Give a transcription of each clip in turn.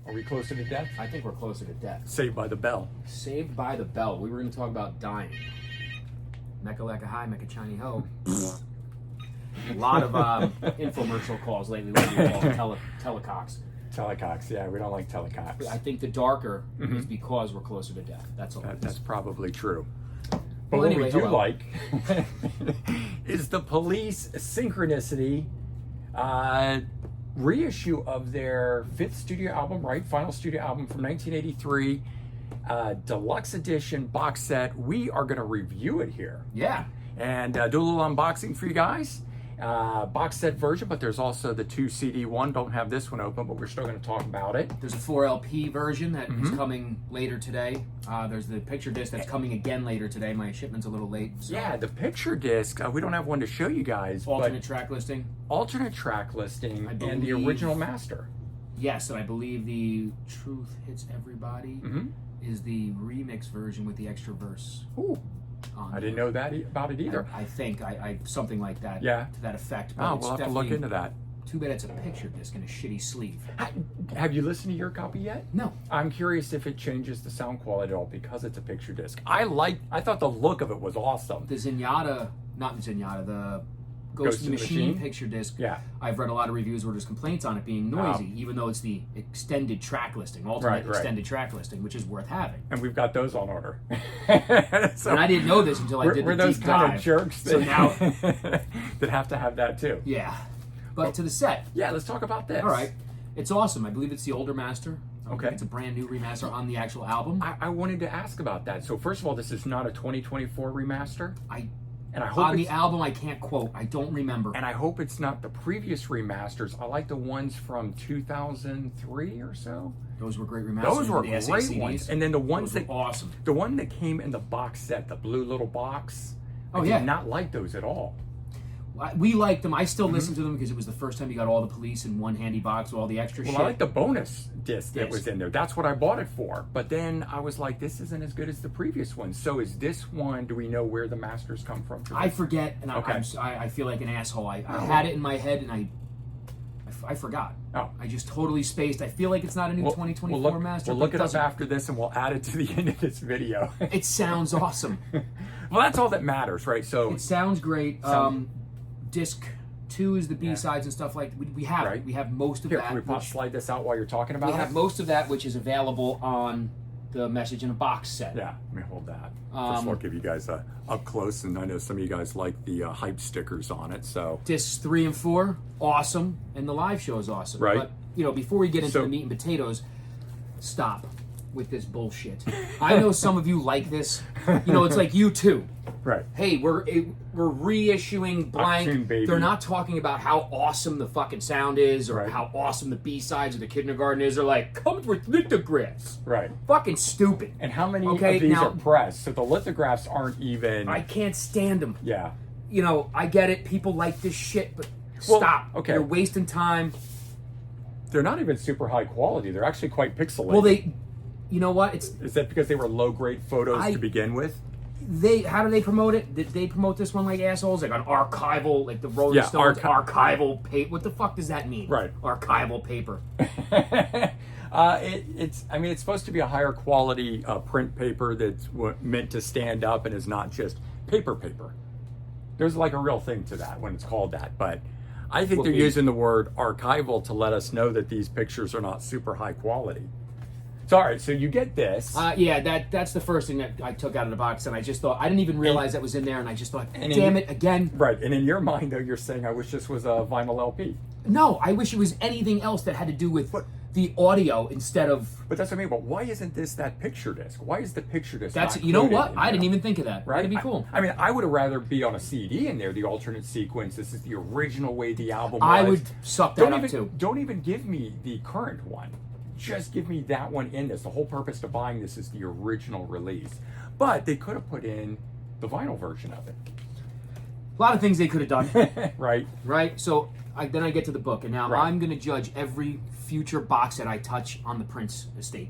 Are we closer to death? I think we're closer to death. Saved by the Bell. Saved by the Bell. We were going to talk about dying. Mecca Lecca Hi, Mecca Chiny Ho. A lot of infomercial calls lately. What do you call them? Telecox. Telecox, yeah, we don't like telecox. I think the darker is because we're closer to death. That's all. That's probably true. But Well, what anyway, we do hello. like is the Police Synchronicity reissue of their 5th studio album, right? Final studio album from 1983, deluxe edition box set. We are going to review it here Yeah. and do a little unboxing for you guys. Box set version, but there's also the 2 CD one. Don't have this one open, but we're still going to talk about it. There's a 4 LP version that is coming later today. There's the picture disc that's coming again later today. My shipment's a little late. So. Yeah, the picture disc, we don't have one to show you guys. Alternate track listing. Alternate track listing I and the believe- original master. Yes, and I believe the Truth Hits Everybody is the remix version with the extra verse. Ooh, On I didn't know that about it either. I think I something like that. Yeah. To that effect. But Oh, it's we'll have to look definitely- into that. Too bad it's a picture disc and a shitty sleeve. Have you listened to your copy yet? No. I'm curious if it changes the sound quality at all because it's a picture disc. I thought the look of it was awesome. The Zenyatta, not Zenyatta, the Ghost in the Machine picture disc. Yeah. I've read a lot of reviews where there's complaints on it being noisy, even though it's the extended track listing, alternate Right. extended track listing, which is worth having. And we've got those on order. So And I didn't know this until I did we're the those deep kind dive. of jerks So now, that have to have that too. yeah. But to the set. Yeah, let's talk about this. All right. It's awesome. I believe it's the older master. Okay. It's a brand new remaster on the actual album. I wanted to ask about that. So first of all, this is not a 2024 remaster. And I hope On the it's, album, I can't quote. I don't remember. and I hope it's not the previous remasters. I like the ones from 2003 or so. Those were great remasters. Those were the great SA CDs. ones. And then the ones Those that were awesome. the one that came in the box set, the blue little box. Oh, I yeah. did not like those at all. We liked them. I still listen to them because it was the first time you got all the police in one handy box with all the extra Well, shit. I like the bonus disc that Yes. was in there. That's what I bought it for. But then I was like, this isn't as good as the previous one. So is this one, do we know where the masters come from? I forget, and Okay. I feel like an asshole. I had it in my head, and I forgot. Oh. I just totally spaced. I feel like it's not a new 2024 master. We'll but look it up doesn't- after this and we'll add it to the end of this video. It sounds awesome. Well, that's all that matters, right? So It sounds great. Disc 2 is the B-sides and stuff like that. We have it. Right. We have most of here, that. can we slide this out while you're talking about We it? have most of that, which is available on the Message in a Box set. Yeah, let me hold that. First of all, give you guys a up close, and I know some of you guys like the hype stickers on it. So Discs 3 and 4, awesome, and the live show is awesome. Right. But before we get into So- the meat and potatoes, stop with this bullshit. I know some of you like this. It's like you too. right, Hey, we're reissuing blank. Opportune Baby. They're not talking about how awesome the fucking sound is or Right. how awesome the B-sides of the kindergarten is. They're like, comes with lithographs. right. Fucking stupid. And how many Okay, of these now- are pressed? So the lithographs aren't even. I can't stand them. Yeah. I get it. People like this shit, but Well, stop. okay. You're wasting time. They're not even super high quality. They're actually quite pixelated. Well, you know what? Is that because they were low grade photos to begin with? How do they promote it? Did they promote this one like assholes? Like on archival, like the Rolling Yeah, Stones archival paper. What the fuck does that mean? Right. Archival paper. It's supposed to be a higher quality print paper that's meant to stand up and is not just paper. There's like a real thing to that when it's called that, but I think they're using the word archival to let us know that these pictures are not super high quality. So, all right, so you get this. That's the first thing that I took out of the box, and I just thought I didn't even realize that was in there, and I just thought, damn it, again. Right, and in your mind, though, you're saying I wish this was a vinyl LP. No, I wish it was anything else that had to do with the audio instead of. But that's what I mean. But why isn't this that picture disc? Why is the picture disc? That's not you know included what? in I there? didn't even think of that. Right? That'd be cool. I mean, I would have rather be on a CD in there, the alternate sequence. This is the original way the album was. I would suck that up too. Don't even give me the current one. Just give me that one in this. The whole purpose of buying this is the original release. But they could have put in the vinyl version of it. A lot of things they could have done. Right? Right? So then I get to the book, and now Right. I'm going to judge every future box set I touch on the Prince estate.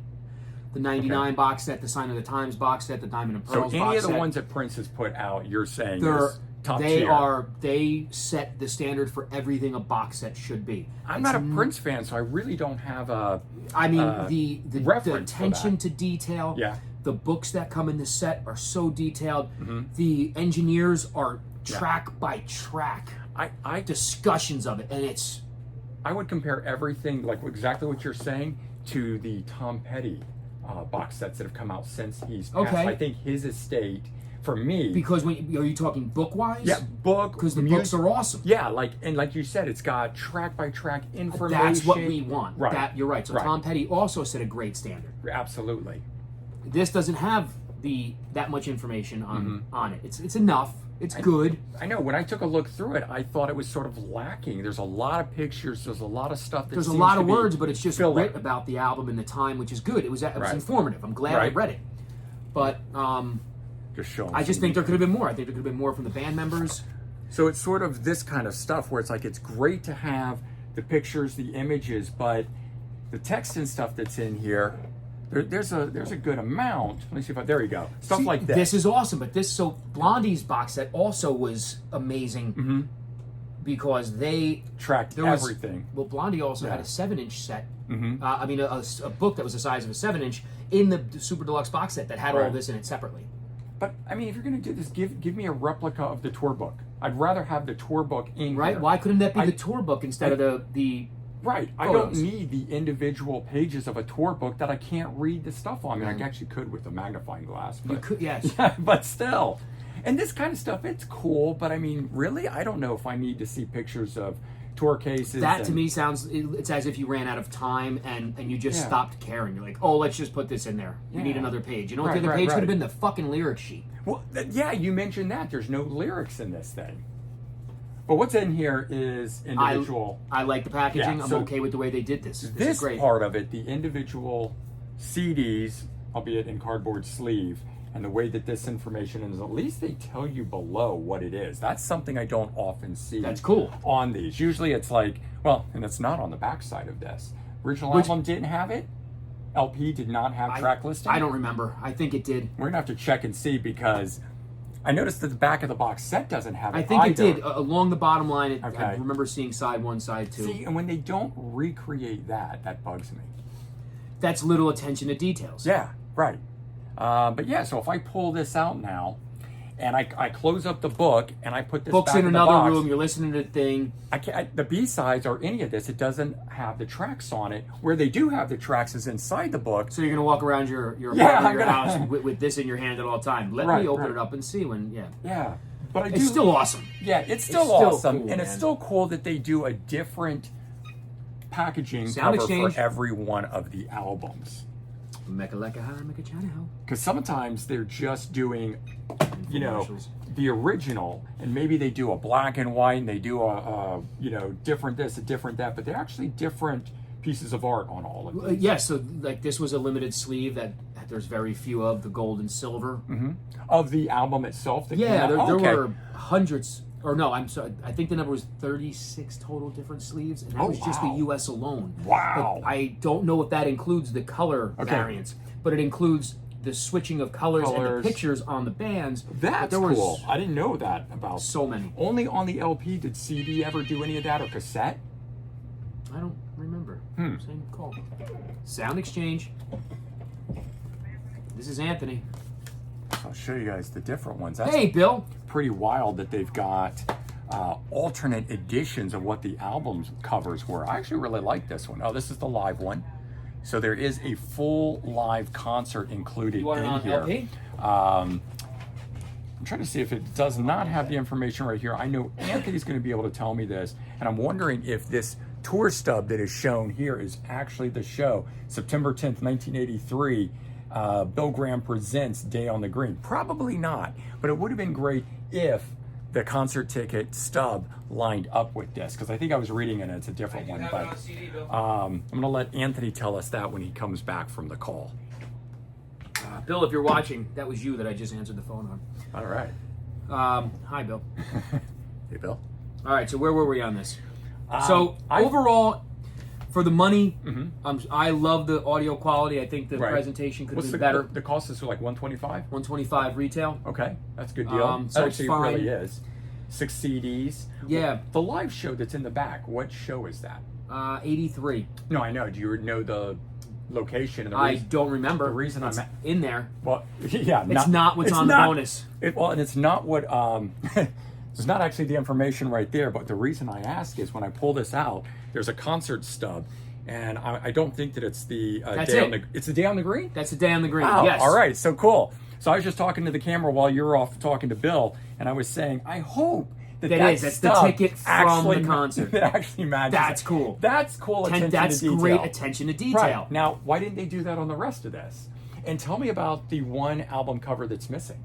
The 99 box set, the Sign of the Times box set, the Diamond and So Pearls any box of the set. ones that Prince has put out, you're saying They're is Top They tier. they set the standard for everything a box set should be. I'm not a Prince fan, so I really don't have a. I mean, the reference for attention that. to detail. Yeah. The books that come in the set are so detailed. Mm-hmm. The engineers are track by track I discussions of it, and it's would compare everything, like exactly what you're saying, to the Tom Petty box sets that have come out since he's passed. Okay. I think his estate, for me, because are you talking book wise? yeah, book because the music, books are awesome. yeah, like you said, it's got track by track information. That's what we want. Right. That you're right. So Right. Tom Petty also set a great standard. Absolutely. This doesn't have that much information on it. It's enough. It's good. I know. When I took a look through it, I thought it was sort of lacking. There's a lot of pictures. There's a lot of stuff. There's a seems lot to of be words, but it's just filler. writ about the album and the time, which is good. It was Right. informative. I'm glad I Right. read it. But Just showing. I just some think there could have detail. been more. I think there could have been more from the band members. So it's sort of this kind of stuff where it's like it's great to have the pictures, the images, but the text and stuff that's in here, there's a good amount. Let me see if there you go. Stuff See, like this. This is awesome, but Blondie's box set also was amazing because they tracked there was- everything. Well, Blondie also had Yeah. a 7-inch set. Mm-hmm. I mean, a book that was the size of a 7-inch in the Super Deluxe box set that had all Right. this in it separately. But I mean, if you're going to do this, give me a replica of the tour book. I'd rather have the tour book in Right? here. Why couldn't that be I- the tour book instead of the Right. I don't photos? need the individual pages of a tour book that I can't read the stuff on. I mean, Mm. I actually could with a magnifying glass. You But, could, yes. but still. And this kind of stuff, it's cool. But I mean, really, I don't know if I need to see pictures of tour cases. That to and- me sounds, it's as if you ran out of time and you just Yeah. stopped caring. You're like, oh, let's just put this in there. You need Yeah. another page. You know what Right, the other right, page could right. have been? The fucking lyric sheet. Well, yeah, you mentioned that. There's no lyrics in this thing. But what's in here is individual. I like the packaging. Yeah, I'm so okay with the way they did this. This This is great. part of it, the individual CDs, albeit in cardboard sleeve, and the way that this information is, at least they tell you below what it is. That's something I don't often see. That's cool. On these. Usually it's like, well, and it's not on the back side of this. Original Which- album didn't have it. LP did not have track listing. I don't remember. I think it did. We're gonna have to check and see because I noticed that the back of the box set doesn't have it I think it either. did. Along the bottom line, I Okay. remember seeing side 1, side 2. See, and when they don't recreate that, that bugs me. That's little attention to details. Yeah, right. But yeah, so if I pull this out now, and I close up the book, and I put this Books back in in the another box, room, you're listening to the thing. the B-sides or any of this, it doesn't have the tracks on it. Where they do have the tracks is inside the book. So you're going to walk around your Yeah, apartment, I'm your gonna- house with this in your hand at all time. Let Right, me open right. it up and see when, Yeah, but I do. It's still awesome. Yeah, it's still still awesome, cool, and it's man. still cool that they do a different packaging Sound cover exchange. for every one of the albums. Mecca Lecca Hi, Mecca China Ho. Because sometimes they're just doing, you know, Infomercials. the original, and maybe they do a black and white, and they do a you know, different this, a different that, but they're actually different pieces of art on all of these. Yes, so like this was a limited sleeve that there's very few of, the gold and silver. Of the album itself. That Yeah, came out? there Okay. were hundreds, or no, I'm sorry, I think the number was 36 total different sleeves, and that Oh, was just the wow. U.S. alone. Wow. But I don't know if that includes the color Okay. variants, but it includes the switching of colors and Colors. the pictures on the bands. But That's there was cool. I didn't know that about. so many. Only on the LP did CD ever do any of that, or cassette? I don't remember. Hmm. Same call. Sound exchange. This is Anthony. I'll show you guys the different ones. That's Hey, Bill. pretty wild that they've got alternate editions of what the album's covers were. I actually really like this one. Oh, this is the live one. So there is a full live concert included You want it in on here. LP? I'm trying to see if it does not have the information right here. I know Anthony's going to be able to tell me this, and I'm wondering if this tour stub that is shown here is actually the show. September 10th, 1983, Bill Graham presents Day on the Green. Probably not, but it would have been great if the concert ticket stub lined up with this, because I think I was reading it and it's a different one. But I'm going to let Anthony tell us that when he comes back from the call. Bill, if you're watching, that was you that I just answered the phone on. All right. Hi, Bill. Hey, Bill. All right, so where were we on this? So I- overall, for the money, I love the audio quality. I think the Right. presentation could have What's been the better. The cost is like $125. 125 retail. Okay, that's a good deal. So That it's actually fine. really is. 6 CDs. Yeah. The live show that's in the back, what show is that? 83. No, I know. Do you know the location? And the I reason, don't remember. The reason it's I'm in there. well, yeah, It's not what's on the bonus. And it's not what. It's not actually the information right there. But the reason I ask is when I pull this out, there's a concert stub, and I don't think that it's the That's day it. on the. It's the day on the green. That's the day on the green. Wow. Yes. All right. So cool. So I was just talking to the camera while you were off talking to Bill, and I was saying, I hope that That's the ticket from the concert. That actually matches. That's cool. That's cool. Attention That's to detail. great attention to detail. Right. Now, why didn't they do that on the rest of this? And tell me about the one album cover that's missing.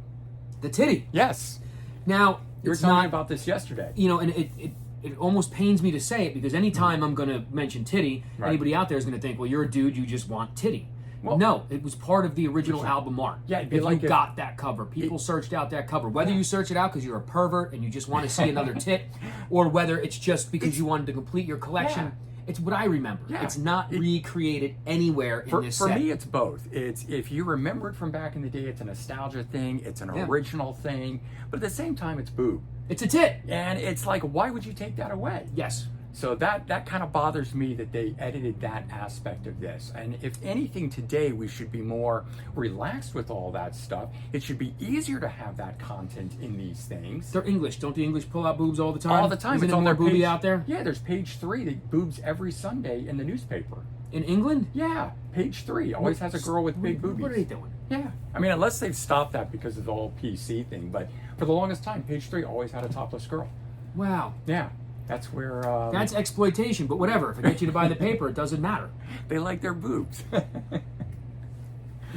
The titty. Yes. Now, You were it's telling not me about this yesterday. you know, and it almost pains me to say it because anytime I'm going to mention titty, Right. anybody out there is going to think, well, you're a dude, you just want titty. Well- No, it was part of the original album art. Yeah, it'd be if like you if- got that cover, people searched out that cover. Whether you search it out because you're a pervert and you just want to see another tit, or whether it's just because you wanted to complete your collection, Yeah. it's what I remember. Yeah. It's not recreated anywhere in this For set. me, it's both. It's if you remember it from back in the day, it's a nostalgia thing. It's an Yeah. original thing. But at the same time, it's boob. It's a tit. And it's like, why would you take that away? Yes. So that kind of bothers me that they edited that aspect of this. And if anything today, we should be more relaxed with all that stuff. It should be easier to have that content in these things. They're English. Don't the English pull out boobs all the time? All the time. Isn't It's it on more their booby page. out there? Yeah, there's page 3 that boobs every Sunday in the newspaper. In England? Yeah, page 3 always has a girl with big boobies. What are they doing? Yeah, I mean, unless they've stopped that because of the whole PC thing, but for the longest time, page 3 always had a topless girl. Wow. Yeah, that's where That's exploitation, but whatever. If it gets you to buy the paper, it doesn't matter. they like their boobs.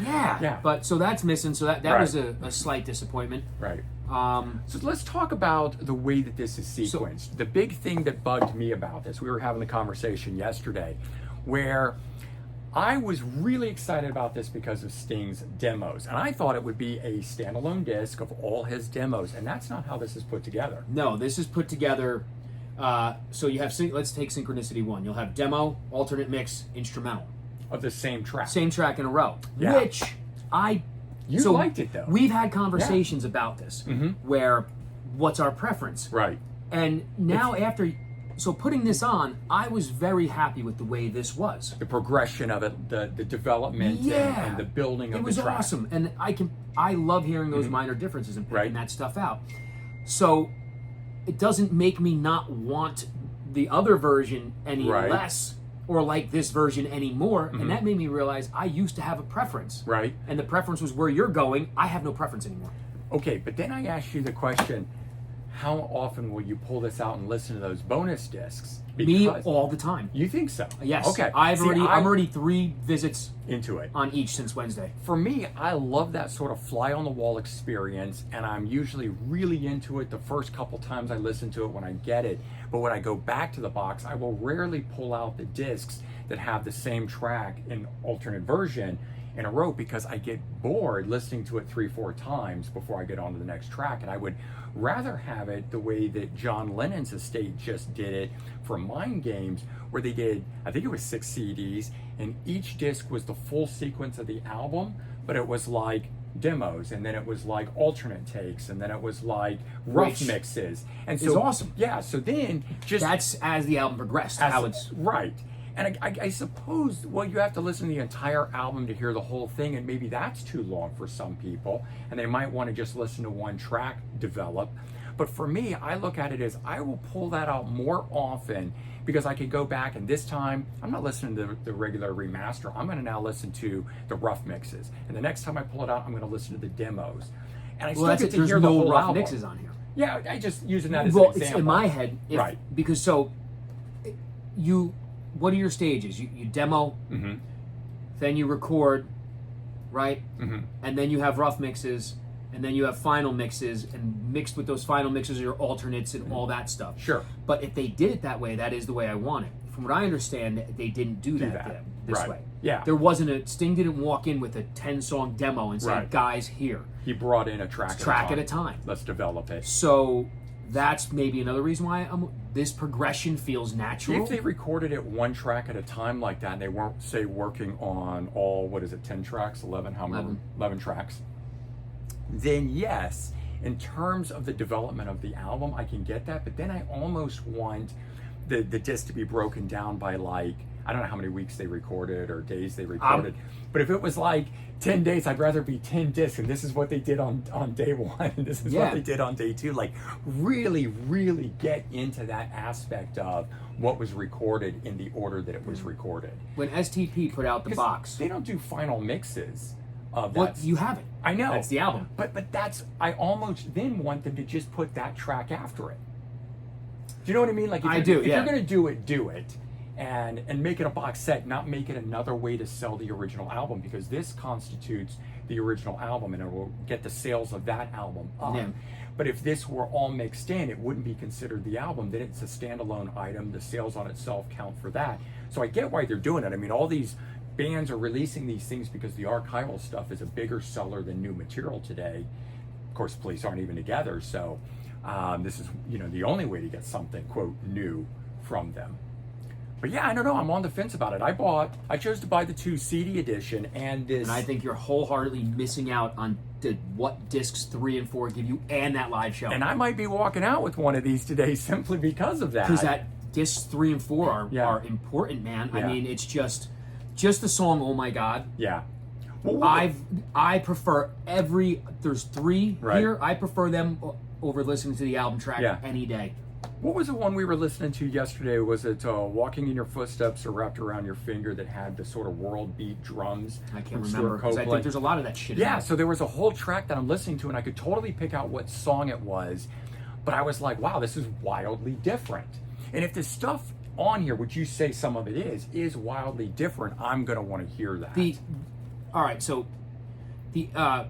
Yeah. Yeah. But so that's missing. So that Right. was a slight disappointment. Right. Um, So let's talk about the way that this is sequenced. The big thing that bugged me about this, we were having a conversation yesterday, where I was really excited about this because of Sting's demos, and I thought it would be a standalone disc of all his demos, and that's not how this is put together. no, this is put together. So you have let's take Synchronicity 1. You'll have demo, alternate mix, instrumental, Of the same track. same track in a row. Yeah. Which I You so liked it though. We've had conversations about this, where what's our preference, Right. and now so putting this on, I was very happy with the way this was. The progression of it, the development Yeah. and the building of It was the track. awesome, and I love hearing those minor differences and picking Right. that stuff out. So it doesn't make me not want the other version any Right. less, or like this version anymore. And that made me realize I used to have a preference, Right. and the preference was where you're going. I have no preference anymore. Okay, but then I asked you the question, how often will you pull this out and listen to those bonus discs? Me all the time. You think so? Yes. Okay. I'm See, already 3 visits into it. on each since Wednesday. For me, I love that sort of fly on the wall experience, and I'm usually really into it the first couple times I listen to it when I get it. But when I go back to the box, I will rarely pull out the discs that have the same track in alternate version in a row because I get bored listening to it 3-4 times before I get on to the next track. And I would rather have it the way that John Lennon's estate just did it for Mind Games, where they did, I think it was 6 CDs, and each disc was the full sequence of the album, but it was like demos, and then it was like alternate takes, and then it was like rough Which mixes. And is so awesome. Yeah, so then just That's as the album progressed. as- How it's right. And I suppose, well, you have to listen to the entire album to hear the whole thing, and maybe that's too long for some people, and they might want to just listen to one track develop. But for me, I look at it as I will pull that out more often because I could go back, and this time I'm not listening to the regular remaster. I'm going to now listen to the rough mixes, and the next time I pull it out, I'm going to listen to the demos. And I still that's get it. to There's hear the no whole rough album. mixes on here. Yeah, I just using that as Well, an it's example. in my head, Right. Because so, what are your stages? You demo, Mm-hmm. then you record, right, Mm-hmm. and then you have rough mixes, and then you have final mixes, and mixed with those final mixes are your alternates and all that stuff. Sure. But if they did it that way, that is the way I want it. From what I understand, they didn't do that that. this Right. way. Yeah. There wasn't Sting didn't walk in with a 10-song demo and say, Right. guys, here, He brought in a track at a time. Let's develop it. So that's maybe another reason why this progression feels natural. If they recorded it one track at a time like that, and they weren't, say, working on all, 10 tracks, 11, how many? 11 tracks, then yes, in terms of the development of the album, I can get that, but then I almost want the disc to be broken down by like, I don't know how many weeks they recorded or days they recorded, but if it was like 10 days, I'd rather be 10 discs, and this is what they did on day one, and this is what they did on day two. Like, really, really get into that aspect of what was recorded in the order that it was recorded. When STP put out the box, they don't do final mixes of that. Well, you have it. I know. That's the album. But that's, I almost then want them to just put that track after it. Do you know what I mean? Like, if you're going to do it, and make it a box set, not make it another way to sell the original album, because this constitutes the original album and it will get the sales of that album up. Yeah. But if this were all mixed in, it wouldn't be considered the album. Then it's a standalone item. The sales on itself count for that. So I get why they're doing it. I mean, all these bands are releasing these things because the archival stuff is a bigger seller than new material today. Of course, Police aren't even together, so this is, you know, the only way to get something, quote, new from them. But yeah, I don't know. I'm on the fence about it. I chose to buy the 2 CD edition and this. And I think you're wholeheartedly missing out on what discs 3 and 4 give you and that live show. And I might be walking out with one of these today simply because of that. Because that discs 3 and 4 are important, man. Yeah. I mean, it's just the song, Oh My God. Yeah. Well, I prefer there's 3 here. I prefer them over listening to the album track any day. What was the one we were listening to yesterday? Was it Walking in Your Footsteps or Wrapped Around Your Finger that had the sort of world beat drums? I can't remember, because I think there's a lot of that shit. Yeah, so there was a whole track that I'm listening to, and I could totally pick out what song it was, but I was like, wow, this is wildly different. And if the stuff on here, which you say some of it is wildly different, I'm going to want to hear that. All right, so I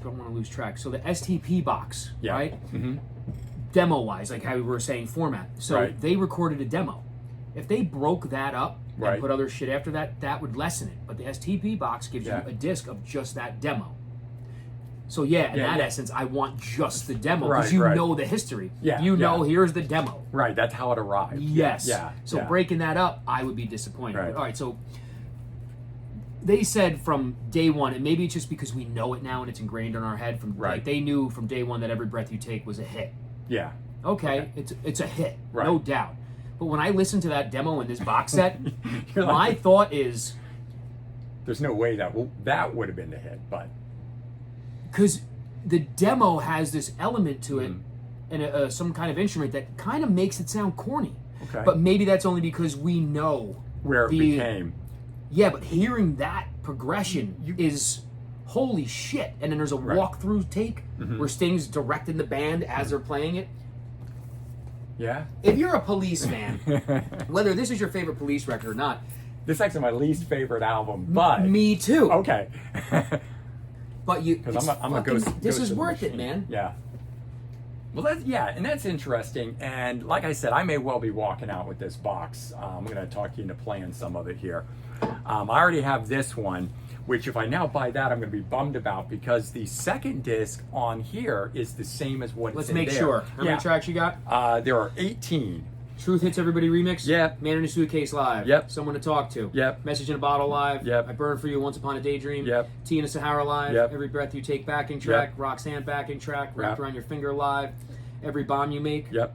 don't want to lose track. So the STP box, right? Mm-hmm. Demo-wise, like how we were saying, format. So they recorded a demo. If they broke that up and put other shit after that, that would lessen it. But the STP box gives you a disc of just that demo. So in that essence, I want just the demo, because you know the history. Yeah, you know, here's the demo. Right, that's how it arrived. Yes. Yeah. So breaking that up, I would be disappointed. Right. All right, so they said from day one, and maybe it's just because we know it now and it's ingrained in our head, like they knew from day one that Every Breath You Take was a hit. Yeah. Okay. It's a hit, no doubt. But when I listen to that demo in this box set, my thought is, there's no way that would have been the hit, but because the demo has this element to it, and some kind of instrument that kind of makes it sound corny. Okay. But maybe that's only because we know where it became. Yeah, but hearing that progression is holy shit. And then there's a walkthrough take where Sting's directing the band as they're playing it. Yeah. If you're a Police fan, whether this is your favorite Police record or not, this is actually my least favorite album, but me too. Okay. But because I'm a ghost. This is worth it, man. Yeah. Well, and that's interesting. And like I said, I may well be walking out with this box. I'm going to talk you into playing some of it here. I already have this one, which if I now buy that, I'm going to be bummed about, because the second disc on here is the same as what it's in there. Let's make sure. How many tracks you got? There are 18. Truth Hits Everybody remix? Yep. Man in a Suitcase live? Yep. Someone to Talk to? Yep. Message in a Bottle live? Yep. I Burn For You, Once Upon a Daydream? Yep. Tea in a Sahara live? Yep. Every Breath You Take backing track? Yep. Roxanne backing track? Wrapped Around Your Finger live? Every Bomb You Make? Yep.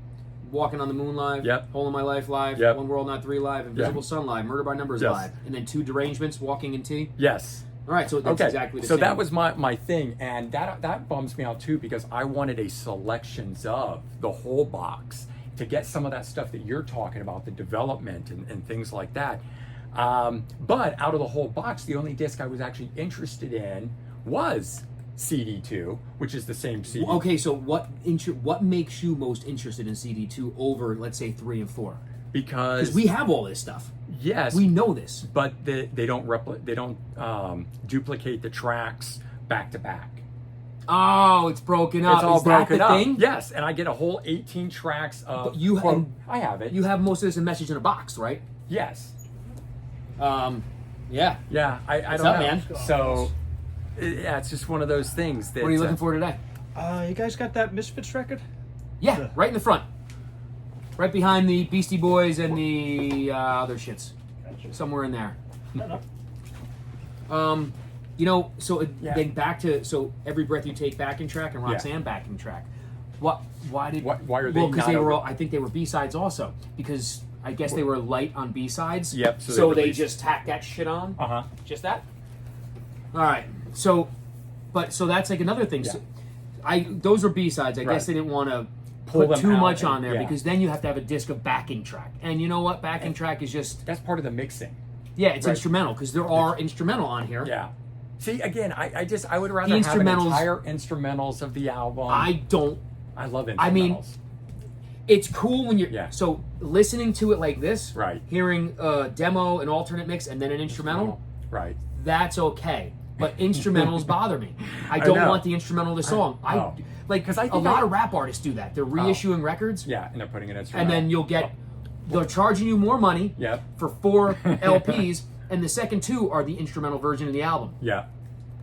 Walking on the Moon live? Yep. Hole in My Life live? Yep. One World Not Three live? Invisible Sun live? Murder by Numbers live? And then 2 Derangements, Walking in Tea? Yes. All right, so that's exactly the same. So that was my thing, and that bums me out too, because I wanted a selections of the whole box to get some of that stuff that you're talking about, the development and things like that. But out of the whole box, the only disc I was actually interested in was CD2, which is the same CD. Okay, so what makes you most interested in CD2 over, let's say, 3 and 4? Because we have all this stuff. Yes, we know this, but they don't duplicate the tracks back to back. Oh, it's broken up. It's all broken up. Thing? Yes, and I get a whole 18 tracks of. But I have it. You have most of this in Message in a Box, right? Yes. Yeah. Yeah, I don't know, man. So, it's just one of those things. That, what are you looking for today? You guys got that Misfits record? Yeah, right in the front. Right behind the Beastie Boys and the other shits. Gotcha. Somewhere in there. You know, so Yeah. then back to Every Breath You Take backing track and Roxanne backing track. Why are they? Well, because they were. I think they were B-sides also because I guess they were light on B-sides. Yep. So they just tacked that shit on. Just that. All right. So that's like another thing. Yeah. So those are B-sides. I Right. guess they didn't want to Pull put them too out much and- on there yeah. because then you have to have a disc of backing track. And you know what? Backing track is just That's part of the mixing. it's Right. instrumental because there are instrumental on here. Yeah. See, again, I would rather have an entire instrumentals of the album. I love instrumentals. I mean, it's cool when you're So listening to it like this, right. hearing a demo, an alternate mix, and then an instrumental. Right. That's okay. But instrumentals bother me. I don't know. want the instrumental of the song. Because I a think lot of rap artists do that. They're reissuing records. Yeah, and they're putting an And instrumental. then you'll get, they're charging you more money Yep. for 4 LPs, and the second 2 are the instrumental version of the album. Yeah.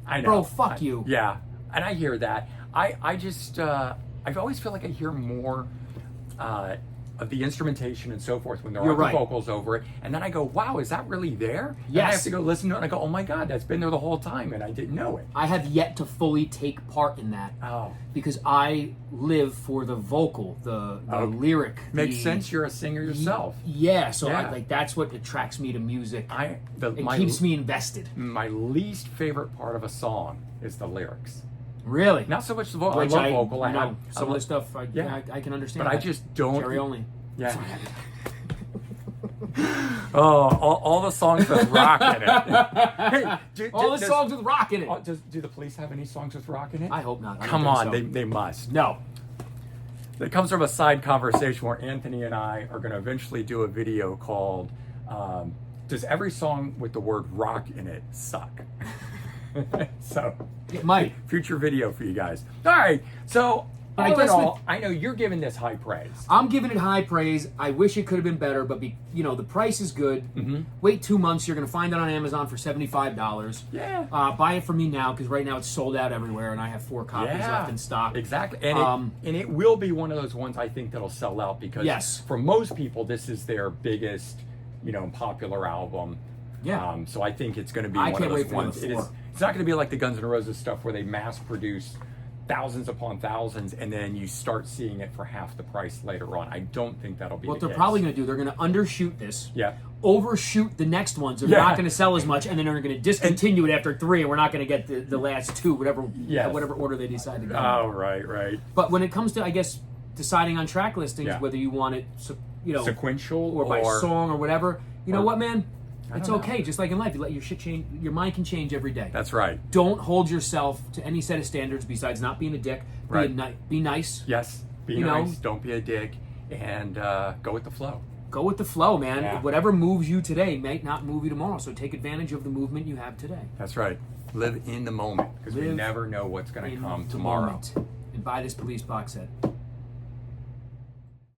I know. Bro, fuck you. Yeah. And I hear that. I just, I always feel like I hear more of the instrumentation and so forth when there You're are right. the vocals over it. And then I go, wow, is that really there? And I Yes. have to go listen to it and I go, oh my God, that's been there the whole time and I didn't know it. I have yet to fully take part in that. Oh. Because I live for the vocal, the lyric. Makes sense. You're a singer yourself. Yeah, so Yeah. that's what attracts me to music. It keeps me invested. My least favorite part of a song is the lyrics. Really? Not so much the vocal. Which I love vocal. I know, have some of the stuff I can understand. but I that. just don't. Jerry only. Yeah. all the songs with rock in it. Hey, All the songs with rock in it. Do the Police have any songs with rock in it? I hope not. I don't Come think on, so. they must. No. It comes from a side conversation where Anthony and I are going to eventually do a video called "Does Every Song with the Word Rock in It Suck?" So, It might. future video for you guys. All right, so But I all in guess all, I know you're giving this high praise. I'm giving it high praise. I wish it could have been better, but the price is good. Mm-hmm. Wait 2 months. You're going to find it on Amazon for $75. Yeah. Buy it from me now because right now it's sold out everywhere, and I have 4 copies left in stock. Exactly, and it will be one of those ones I think that'll sell out because Yes. for most people this is their biggest, popular album. Yeah. So I think it's going to be I one can't of those wait for ones. the 4. It's not going to be like the Guns N' Roses stuff where they mass produce thousands upon thousands and then you start seeing it for half the price later on. I don't think that'll be What the they're case. probably going to do, they're going to undershoot this. Yeah. Overshoot the next ones. They're Yeah. not going to sell as much, and then they're going to discontinue it after 3, and we're not going to get the last 2, whatever order they decide to go. Oh, right. But when it comes to, I guess, deciding on track listings, Yeah. whether you want it, Sequential or by song or whatever, you know what, man? It's don't okay. Just like in life, you let your shit change. Your mind can change every day. That's right. Don't hold yourself to any set of standards besides not being a dick. Right. Be nice. Yes. Be nice. Don't be a dick. And go with the flow. Go with the flow, man. Yeah. Whatever moves you today might not move you tomorrow. So take advantage of the movement you have today. That's right. Live in the moment because we Live never know what's going to in come the tomorrow. moment. And buy this Police box set.